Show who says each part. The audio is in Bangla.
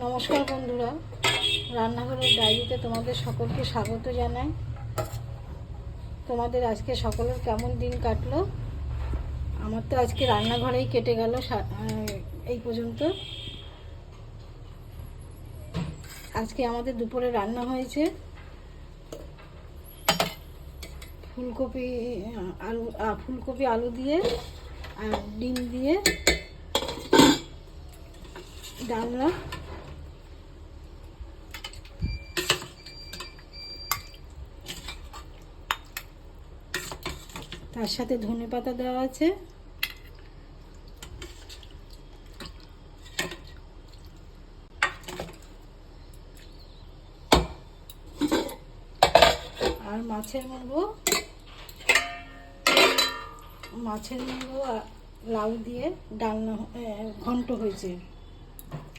Speaker 1: নমস্কার বন্ধুরা, রান্নাঘরের ডায়েরিতে তোমাদের সকলকে স্বাগত জানাই। তোমাদের আজকে সকলের কেমন দিন কাটলো? আমার তো আজকে রান্নাঘরেই কেটে গেল এই পর্যন্ত। আজকে আমাদের দুপুরে রান্না হয়েছে ফুলকপি আলু দিয়ে আর ডিম দিয়ে ডালনা। তার সাথে ধনেপাতা দেওয়া আছে। আর মাছের মুড়ো লাউ দিয়ে ডালনা ঘন্ট হয়েছে।